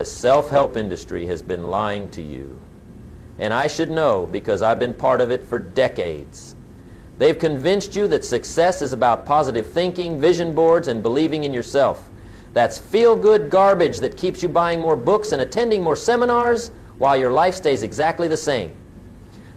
The self-help industry has been lying to you. And I should know because I've been part of it for decades. They've convinced you that success is about positive thinking, vision boards, and believing in yourself. That's feel-good garbage that keeps you buying more books and attending more seminars while your life stays exactly the same.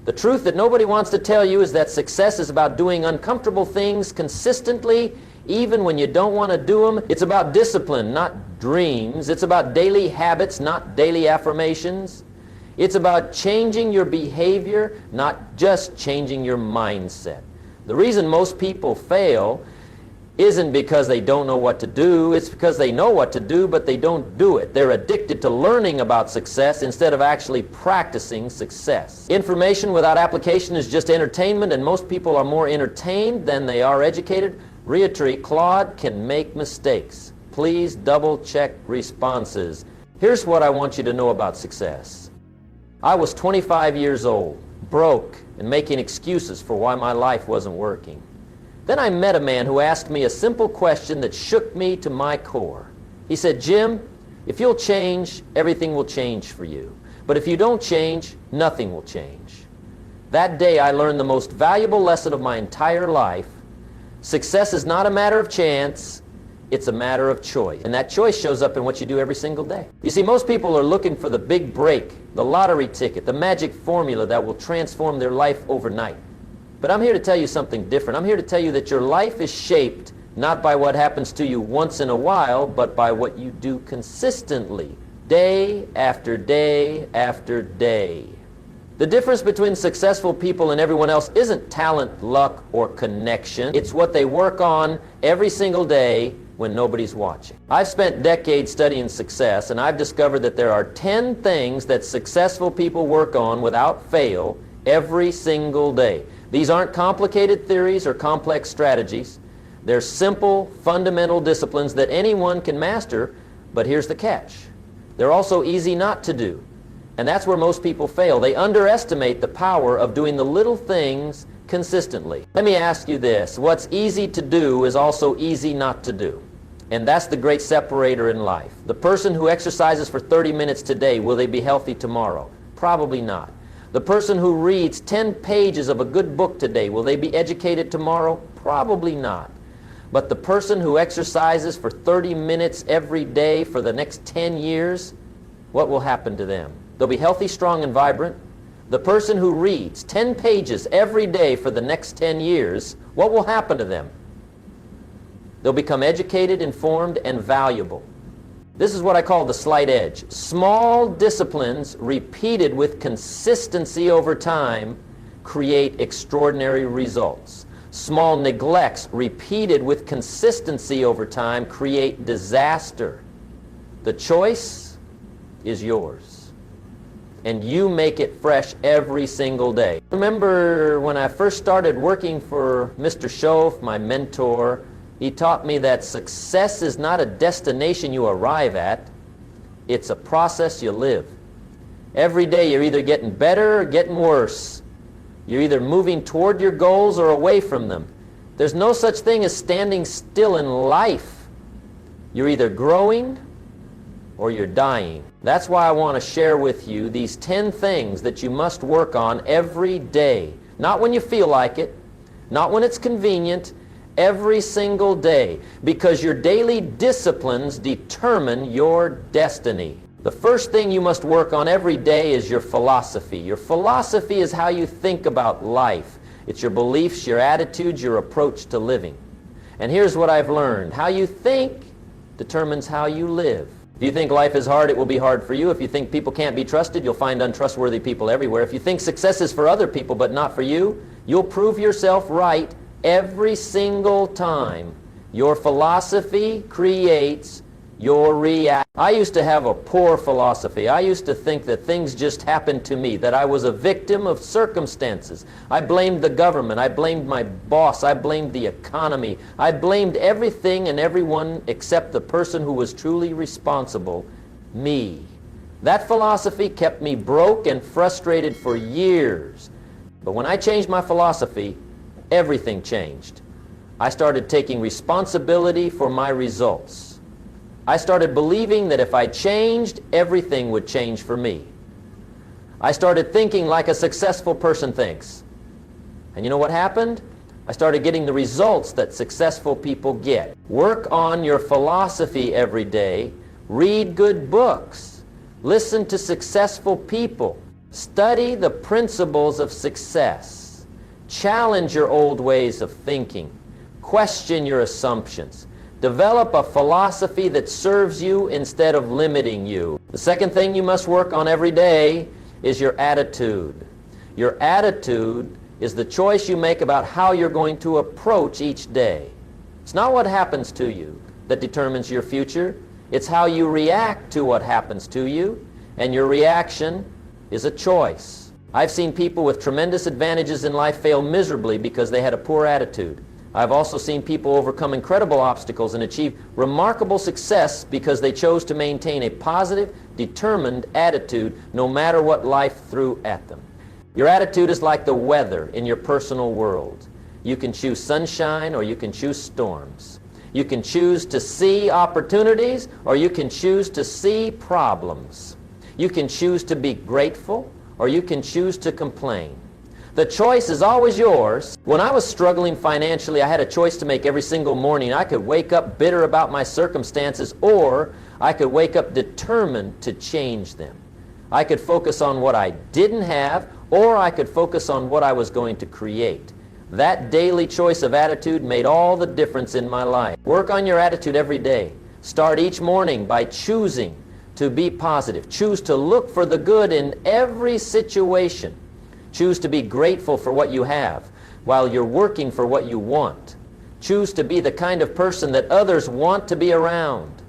The truth that nobody wants to tell you is that success is about doing uncomfortable things consistently, even when you don't want to do them. It's about discipline, not dreams. It's about daily habits, not daily affirmations. It's about changing your behavior, not just changing your mindset. The reason most people fail isn't because they don't know what to do. It's because they know what to do, but they don't do it. They're addicted to learning about success instead of actually practicing success. Information without application is just entertainment, and most people are more entertained than they are educated. Reiterating, Claude can make mistakes. Please double-check responses. Here's what I want you to know about success. I was 25 years old, broke, and making excuses for why my life wasn't working. Then I met a man who asked me a simple question that shook me to my core. He said, Jim, if you'll change, everything will change for you. But if you don't change, nothing will change. That day I learned the most valuable lesson of my entire life. Success is not a matter of chance, it's a matter of choice. And that choice shows up in what you do every single day. You see, most people are looking for the big break, the lottery ticket, the magic formula that will transform their life overnight. But I'm here to tell you something different. I'm here to tell you that your life is shaped not by what happens to you once in a while, but by what you do consistently, day after day after day. The difference between successful people and everyone else isn't talent, luck, or connection. It's what they work on every single day when nobody's watching. I've spent decades studying success, and I've discovered that there are 10 things that successful people work on without fail every single day. These aren't complicated theories or complex strategies. They're simple, fundamental disciplines that anyone can master, but here's the catch. They're also easy not to do. And that's where most people fail. They underestimate the power of doing the little things consistently. Let me ask you this. What's easy to do is also easy not to do. And that's the great separator in life. The person who exercises for 30 minutes today, will they be healthy tomorrow? Probably not. The person who reads 10 pages of a good book today, will they be educated tomorrow? Probably not. But the person who exercises for 30 minutes every day for the next 10 years, what will happen to them? They'll be healthy, strong, and vibrant. The person who reads 10 pages every day for the next 10 years, what will happen to them? They'll become educated, informed, and valuable. This is what I call the slight edge. Small disciplines repeated with consistency over time create extraordinary results. Small neglects repeated with consistency over time create disaster. The choice is yours. And you make it fresh every single day. Remember when I first started working for Mr. Schoaf, my mentor, he taught me that success is not a destination you arrive at, it's a process you live. Every day you're either getting better or getting worse. You're either moving toward your goals or away from them. There's no such thing as standing still in life. You're either growing or you're dying. That's why I want to share with you these 10 things that you must work on every day. Not when you feel like it, not when it's convenient, every single day, because your daily disciplines determine your destiny. The first thing you must work on every day is your philosophy. Your philosophy is how you think about life. It's your beliefs, your attitudes, your approach to living. And here's what I've learned. How you think determines how you live. If you think life is hard, it will be hard for you. If you think people can't be trusted, you'll find untrustworthy people everywhere. If you think success is for other people but not for you, you'll prove yourself right every single time. Your philosophy creates your reaction. I used to have a poor philosophy. I used to think that things just happened to me, that I was a victim of circumstances. I blamed the government. I blamed my boss. I blamed the economy. I blamed everything and everyone except the person who was truly responsible, me. That philosophy kept me broke and frustrated for years. But when I changed my philosophy, everything changed. I started taking responsibility for my results. I started believing that if I changed, everything would change for me. I started thinking like a successful person thinks. And you know what happened? I started getting the results that successful people get. Work on your philosophy every day. Read good books. Listen to successful people. Study the principles of success. Challenge your old ways of thinking. Question your assumptions. Develop a philosophy that serves you instead of limiting you. The second thing you must work on every day is your attitude. Your attitude is the choice you make about how you're going to approach each day. It's not what happens to you that determines your future. It's how you react to what happens to you, and your reaction is a choice. I've seen people with tremendous advantages in life fail miserably because they had a poor attitude. I've also seen people overcome incredible obstacles and achieve remarkable success because they chose to maintain a positive, determined attitude no matter what life threw at them. Your attitude is like the weather in your personal world. You can choose sunshine or you can choose storms. You can choose to see opportunities or you can choose to see problems. You can choose to be grateful or you can choose to complain. The choice is always yours. When I was struggling financially, I had a choice to make every single morning. I could wake up bitter about my circumstances, or I could wake up determined to change them. I could focus on what I didn't have, or I could focus on what I was going to create. That daily choice of attitude made all the difference in my life. Work on your attitude every day. Start each morning by choosing to be positive. Choose to look for the good in every situation. Choose to be grateful for what you have while you're working for what you want. Choose to be the kind of person that others want to be around.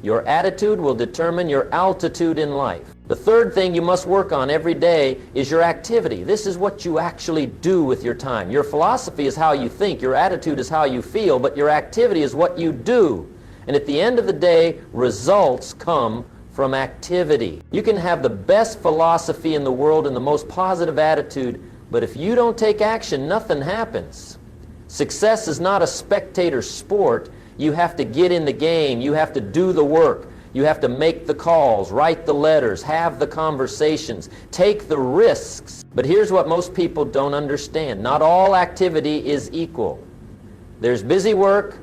Your attitude will determine your altitude in life. The third thing you must work on every day is your activity. This is what you actually do with your time. Your philosophy is how you think, your attitude is how you feel, but your activity is what you do. And at the end of the day, results come from activity. You can have the best philosophy in the world and the most positive attitude, but if you don't take action, nothing happens. Success is not a spectator sport. You have to get in the game. You have to do the work. You have to make the calls, write the letters, have the conversations, take the risks. But here's what most people don't understand. Not all activity is equal. There's busy work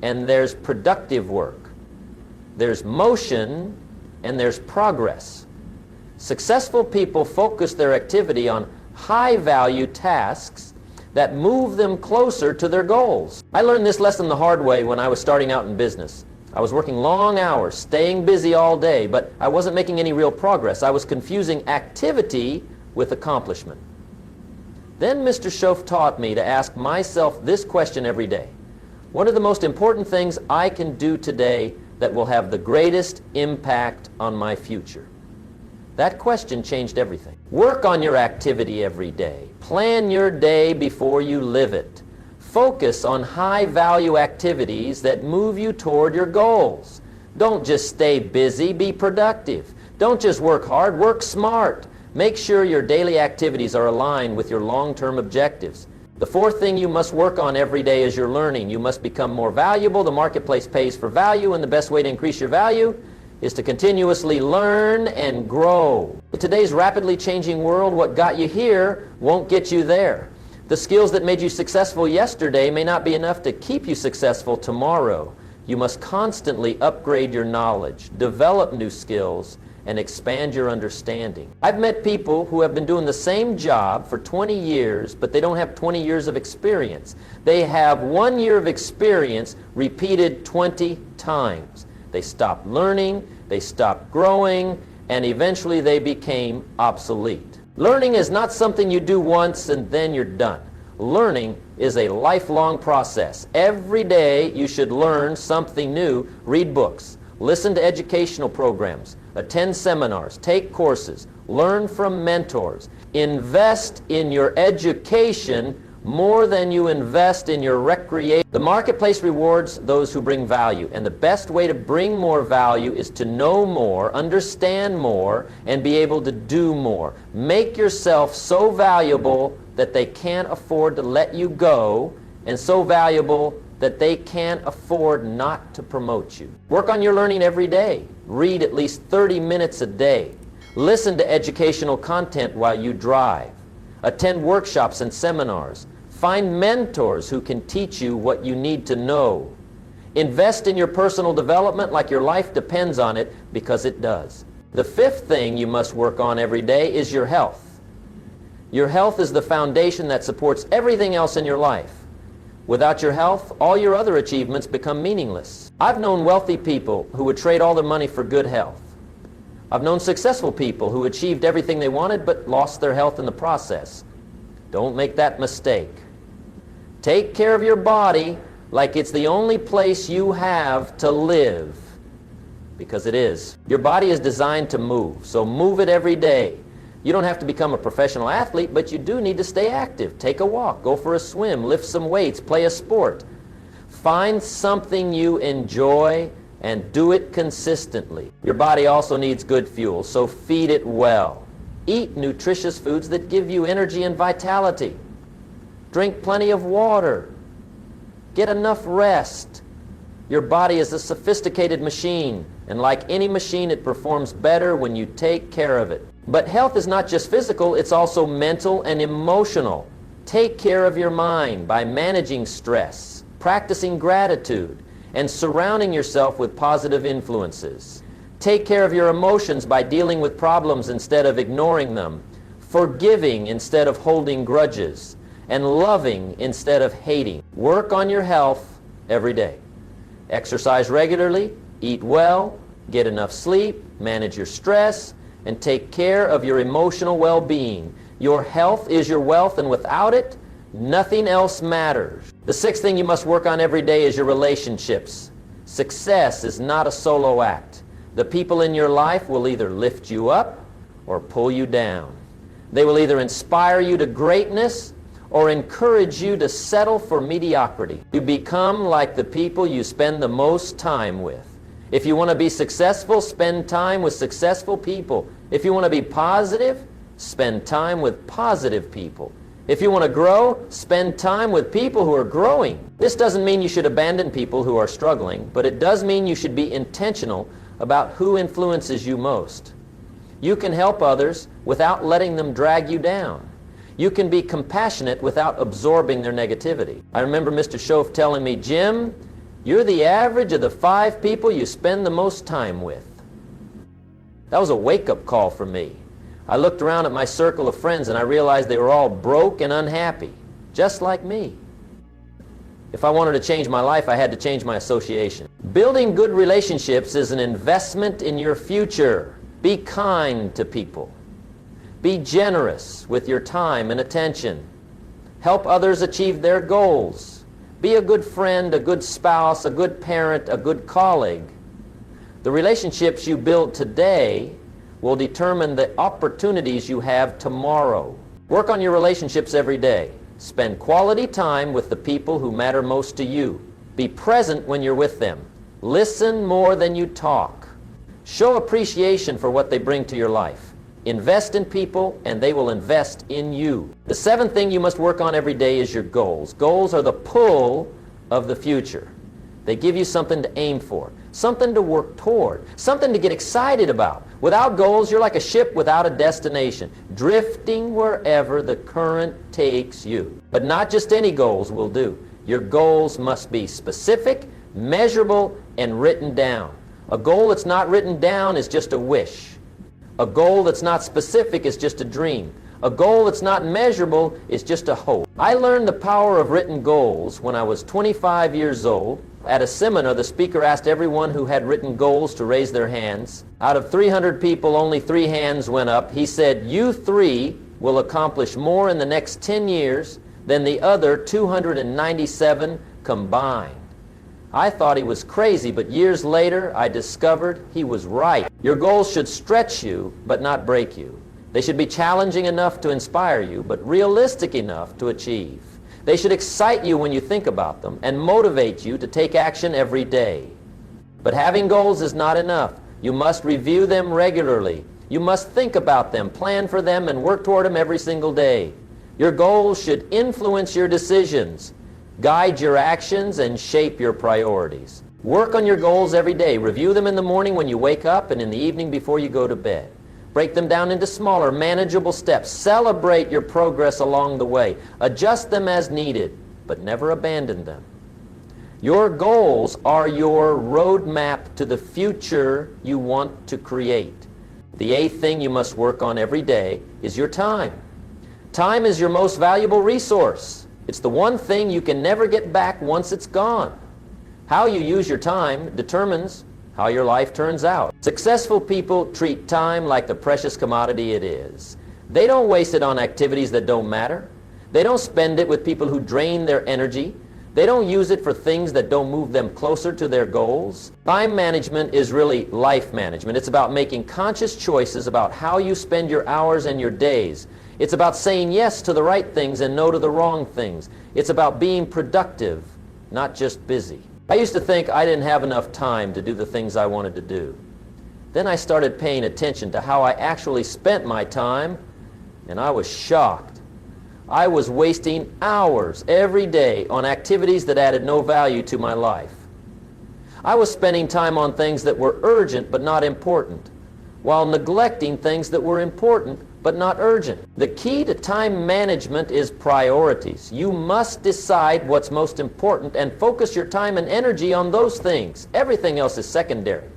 and there's productive work. There's motion and there's progress. Successful people focus their activity on high-value tasks that move them closer to their goals. I learned this lesson the hard way when I was starting out in business. I was working long hours, staying busy all day, but I wasn't making any real progress. I was confusing activity with accomplishment. Then Mr. Schoaf taught me to ask myself this question every day. What are the most important things I can do today that will have the greatest impact on my future? That question changed everything. Work on your activity every day. Plan your day before you live it. Focus on high-value activities that move you toward your goals. Don't just stay busy, be productive. Don't just work hard, work smart. Make sure your daily activities are aligned with your long-term objectives. The fourth thing you must work on every day is your learning. You must become more valuable. The marketplace pays for value, and the best way to increase your value is to continuously learn and grow. In today's rapidly changing world, what got you here won't get you there. The skills that made you successful yesterday may not be enough to keep you successful tomorrow. You must constantly upgrade your knowledge, develop new skills, and expand your understanding. I've met people who have been doing the same job for 20 years, but they don't have 20 years of experience. They have 1 year of experience repeated 20 times. They stopped learning, they stopped growing, and eventually they became obsolete. Learning is not something you do once and then you're done. Learning is a lifelong process. Every day you should learn something new. Read books, listen to educational programs, attend seminars, take courses, learn from mentors. Invest in your education more than you invest in your recreation. The marketplace rewards those who bring value, and the best way to bring more value is to know more, understand more, and be able to do more. Make yourself so valuable that they can't afford to let you go, and so valuable that they can't afford not to promote you. Work on your learning every day. Read at least 30 minutes a day. Listen to educational content while you drive. Attend workshops and seminars. Find mentors who can teach you what you need to know. Invest in your personal development like your life depends on it, because it does. The fifth thing you must work on every day is your health. Your health is the foundation that supports everything else in your life. Without your health, all your other achievements become meaningless. I've known wealthy people who would trade all their money for good health. I've known successful people who achieved everything they wanted but lost their health in the process. Don't make that mistake. Take care of your body like it's the only place you have to live, because it is. Your body is designed to move, so move it every day. You don't have to become a professional athlete, but you do need to stay active. Take a walk, go for a swim, lift some weights, play a sport. Find something you enjoy and do it consistently. Your body also needs good fuel, so feed it well. Eat nutritious foods that give you energy and vitality. Drink plenty of water. Get enough rest. Your body is a sophisticated machine, and like any machine, it performs better when you take care of it. But health is not just physical, it's also mental and emotional. Take care of your mind by managing stress, practicing gratitude, and surrounding yourself with positive influences. Take care of your emotions by dealing with problems instead of ignoring them, forgiving instead of holding grudges, and loving instead of hating. Work on your health every day. Exercise regularly, eat well, get enough sleep, manage your stress, and take care of your emotional well-being. Your health is your wealth, and without it, nothing else matters. The sixth thing you must work on every day is your relationships. Success is not a solo act. The people in your life will either lift you up or pull you down. They will either inspire you to greatness or encourage you to settle for mediocrity. You become like the people you spend the most time with. If you want to be successful, spend time with successful people. If you want to be positive, spend time with positive people. If you want to grow, spend time with people who are growing. This doesn't mean you should abandon people who are struggling, but it does mean you should be intentional about who influences you most. You can help others without letting them drag you down. You can be compassionate without absorbing their negativity. I remember Mr. Schoaf telling me, "Jim, you're the average of the 5 people you spend the most time with." That was a wake-up call for me. I looked around at my circle of friends and I realized they were all broke and unhappy, just like me. If I wanted to change my life, I had to change my association. Building good relationships is an investment in your future. Be kind to people. Be generous with your time and attention. Help others achieve their goals. Be a good friend, a good spouse, a good parent, a good colleague. The relationships you build today will determine the opportunities you have tomorrow. Work on your relationships every day. Spend quality time with the people who matter most to you. Be present when you're with them. Listen more than you talk. Show appreciation for what they bring to your life. Invest in people, and they will invest in you. The seventh thing you must work on every day is your goals. Goals are the pull of the future. They give you something to aim for, something to work toward, something to get excited about. Without goals, you're like a ship without a destination, drifting wherever the current takes you. But not just any goals will do. Your goals must be specific, measurable, and written down. A goal that's not written down is just a wish. A goal that's not specific is just a dream. A goal that's not measurable is just a hope. I learned the power of written goals when I was 25 years old. At a seminar, the speaker asked everyone who had written goals to raise their hands. Out of 300 people, only 3 hands went up. He said, "You 3 will accomplish more in the next 10 years than the other 297 combined." I thought he was crazy, but years later, I discovered he was right. Your goals should stretch you, but not break you. They should be challenging enough to inspire you, but realistic enough to achieve. They should excite you when you think about them and motivate you to take action every day. But having goals is not enough. You must review them regularly. You must think about them, plan for them, and work toward them every single day. Your goals should influence your decisions. guide your actions, and shape your priorities. Work on your goals every day. Review them in the morning when you wake up and in the evening before you go to bed. Break them down into smaller, manageable steps. Celebrate your progress along the way. Adjust them as needed, but never abandon them. Your goals are your roadmap to the future you want to create. The 8th thing you must work on every day is your time. Time is your most valuable resource. It's the one thing you can never get back once it's gone. How you use your time determines how your life turns out. Successful people treat time like the precious commodity it is. They don't waste it on activities that don't matter. They don't spend it with people who drain their energy. They don't use it for things that don't move them closer to their goals. Time management is really life management. It's about making conscious choices about how you spend your hours and your days. It's about saying yes to the right things and no to the wrong things. It's about being productive, not just busy. I used to think I didn't have enough time to do the things I wanted to do. Then I started paying attention to how I actually spent my time, and I was shocked. I was wasting hours every day on activities that added no value to my life. I was spending time on things that were urgent but not important, while neglecting things that were important but not urgent. The key to time management is priorities. You must decide what's most important and focus your time and energy on those things. Everything else is secondary.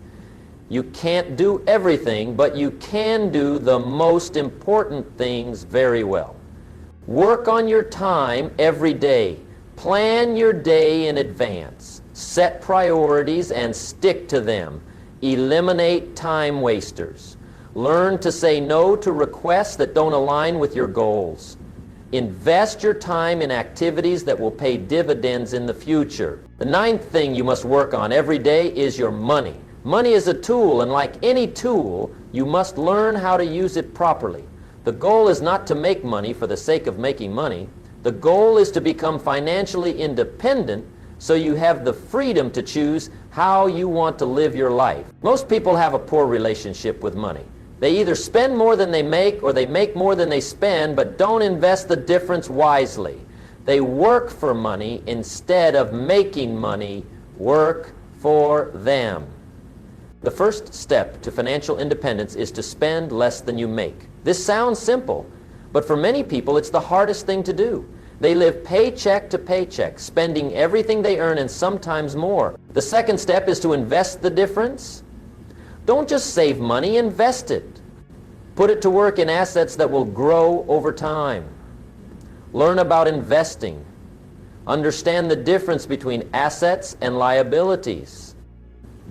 You can't do everything, but you can do the most important things very well. Work on your time every day. Plan your day in advance. Set priorities and stick to them. Eliminate time wasters. Learn to say no to requests that don't align with your goals. Invest your time in activities that will pay dividends in the future. The 9th thing you must work on every day is your money. Money is a tool, and like any tool, you must learn how to use it properly. The goal is not to make money for the sake of making money. The goal is to become financially independent so you have the freedom to choose how you want to live your life. Most people have a poor relationship with money. They either spend more than they make or they make more than they spend, but don't invest the difference wisely. They work for money instead of making money work for them. The first step to financial independence is to spend less than you make. This sounds simple, but for many people it's the hardest thing to do. They live paycheck to paycheck, spending everything they earn and sometimes more. The second step is to invest the difference. Don't just save money, invest it. Put it to work in assets that will grow over time. Learn about investing. Understand the difference between assets and liabilities.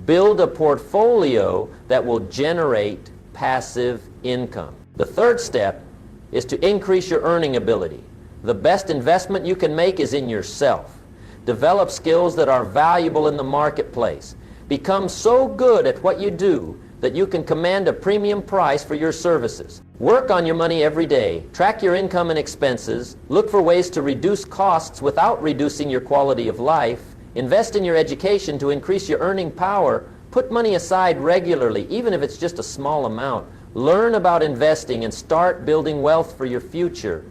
Build a portfolio that will generate passive income. The third step is to increase your earning ability. The best investment you can make is in yourself. Develop skills that are valuable in the marketplace. Become so good at what you do that you can command a premium price for your services. Work on your money every day. Track your income and expenses. Look for ways to reduce costs without reducing your quality of life. Invest in your education to increase your earning power. Put money aside regularly, even if it's just a small amount. Learn about investing and start building wealth for your future.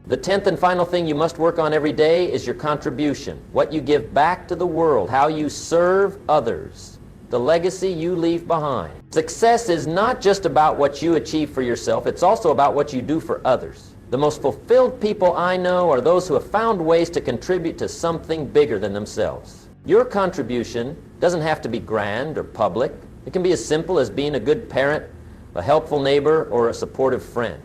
The 10th and final thing you must work on every day is your contribution. What you give back to the world, how you serve others, the legacy you leave behind. Success is not just about what you achieve for yourself, it's also about what you do for others. The most fulfilled people I know are those who have found ways to contribute to something bigger than themselves. Your contribution doesn't have to be grand or public. It can be as simple as being a good parent, a helpful neighbor, or a supportive friend.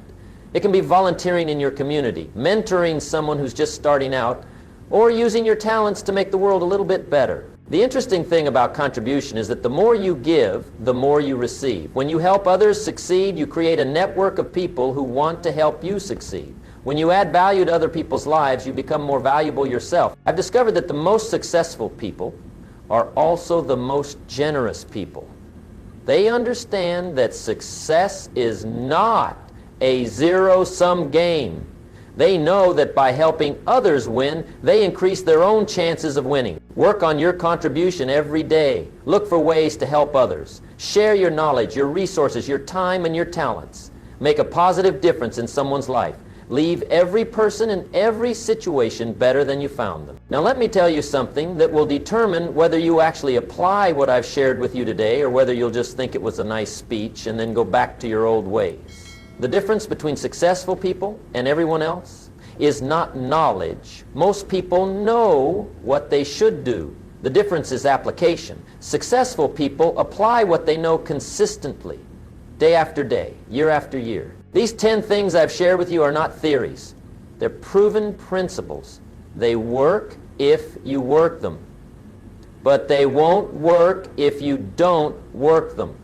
It can be volunteering in your community, mentoring someone who's just starting out, or using your talents to make the world a little bit better. The interesting thing about contribution is that the more you give, the more you receive. When you help others succeed, you create a network of people who want to help you succeed. When you add value to other people's lives, you become more valuable yourself. I've discovered that the most successful people are also the most generous people. They understand that success is not a zero-sum game. They know that by helping others win, they increase their own chances of winning. Work on your contribution every day. Look for ways to help others. Share your knowledge, your resources, your time, and your talents. Make a positive difference in someone's life. leave every person in every situation better than you found them. Now let me tell you something that will determine whether you actually apply what I've shared with you today or whether you'll just think it was a nice speech and then go back to your old ways. The difference between successful people and everyone else is not knowledge. Most people know what they should do. The difference is application. Successful people apply what they know consistently, day after day, year after year. These 10 things I've shared with you are not theories. They're proven principles. They work if you work them. But they won't work if you don't work them.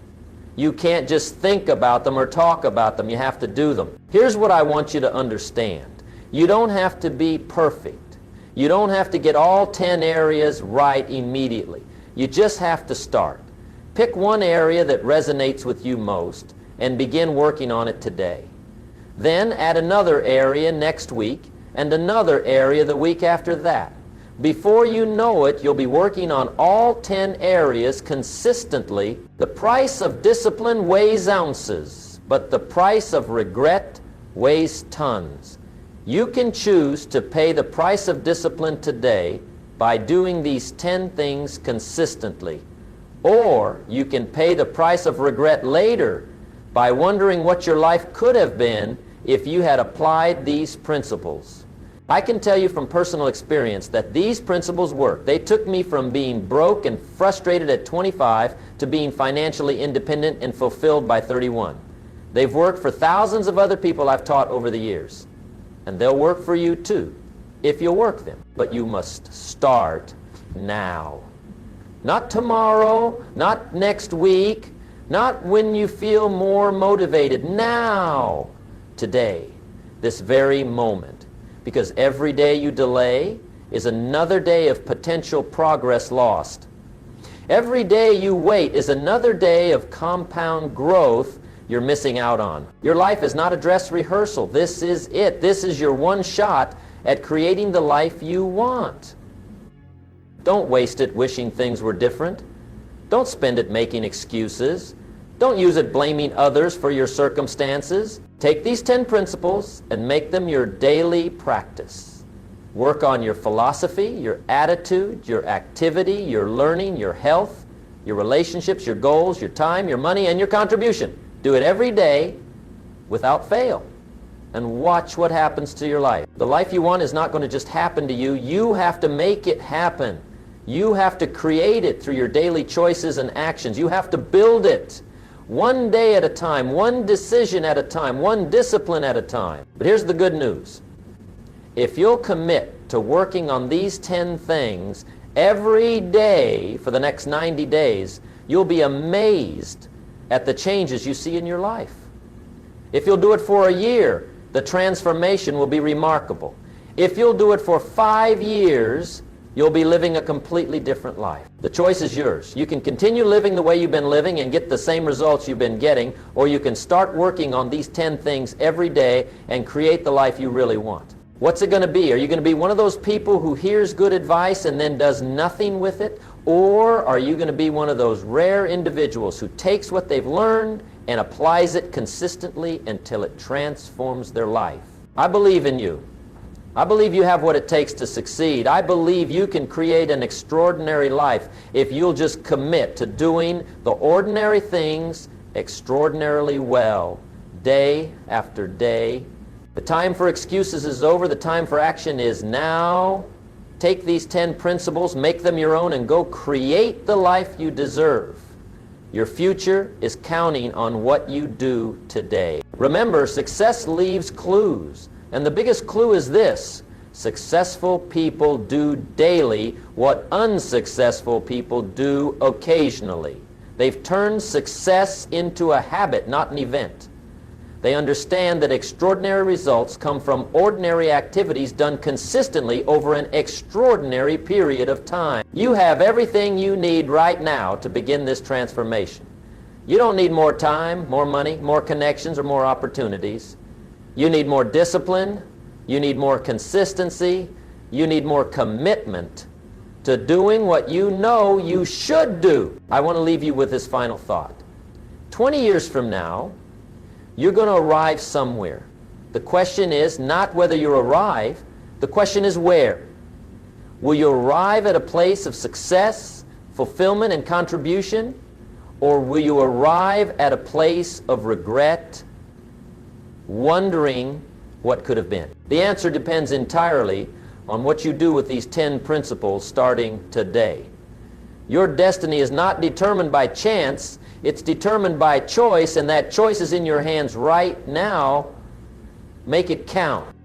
You can't just think about them or talk about them. You have to do them. Here's what I want you to understand. You don't have to be perfect. You don't have to get all 10 areas right immediately. You just have to start. Pick one area that resonates with you most and begin working on it today. Then add another area next week and another area the week after that. Before you know it, you'll be working on all 10 areas consistently. The price of discipline weighs ounces, but the price of regret weighs tons. You can choose to pay the price of discipline today by doing these 10 things consistently. Or you can pay the price of regret later by wondering what your life could have been if you had applied these principles. I can tell you from personal experience that these principles work. They took me from being broke and frustrated at 25 to being financially independent and fulfilled by 31. They've worked for thousands of other people I've taught over the years. And they'll work for you too, if you'll work them. But you must start now. Not tomorrow, not next week, not when you feel more motivated. Now, today, this very moment. Because every day you delay is another day of potential progress lost. Every day you wait is another day of compound growth you're missing out on. Your life is not a dress rehearsal. This is it. This is your one shot at creating the life you want. Don't waste it wishing things were different. Don't spend it making excuses. Don't use it blaming others for your circumstances. Take these 10 principles and make them your daily practice. Work on your philosophy, your attitude, your activity, your learning, your health, your relationships, your goals, your time, your money, and your contribution. Do it every day without fail. And watch what happens to your life. The life you want is not going to just happen to you. You have to make it happen. You have to create it through your daily choices and actions. You have to build it. One day at a time, one decision at a time, one discipline at a time. But here's the good news. If you'll commit to working on these 10 things every day for the next 90 days, you'll be amazed at the changes you see in your life. If you'll do it for a year, the transformation will be remarkable. If you'll do it for 5 years, you'll be living a completely different life. The choice is yours. You can continue living the way you've been living and get the same results you've been getting, or you can start working on these 10 things every day and create the life you really want. What's it going to be? Are you going to be one of those people who hears good advice and then does nothing with it? Or are you going to be one of those rare individuals who takes what they've learned and applies it consistently until it transforms their life? I believe in you. I believe you have what it takes to succeed. I believe you can create an extraordinary life if you'll just commit to doing the ordinary things extraordinarily well, day after day. The time for excuses is over. The time for action is now. Take these 10 principles, make them your own, and go create the life you deserve. Your future is counting on what you do today. Remember, success leaves clues. And the biggest clue is this: successful people do daily what unsuccessful people do occasionally. They've turned success into a habit, not an event. They understand that extraordinary results come from ordinary activities done consistently over an extraordinary period of time. You have everything you need right now to begin this transformation. You don't need more time, more money, more connections, or more opportunities. You need more discipline, you need more consistency, you need more commitment to doing what you know you should do. I want to leave you with this final thought. 20 years from now, you're going to arrive somewhere. The question is not whether you arrive, the question is where. Will you arrive at a place of success, fulfillment, and contribution, or will you arrive at a place of regret, wondering what could have been? The answer depends entirely on what you do with these 10 principles starting today. Your destiny is not determined by chance, it's determined by choice, and that choice is in your hands right now. Make it count.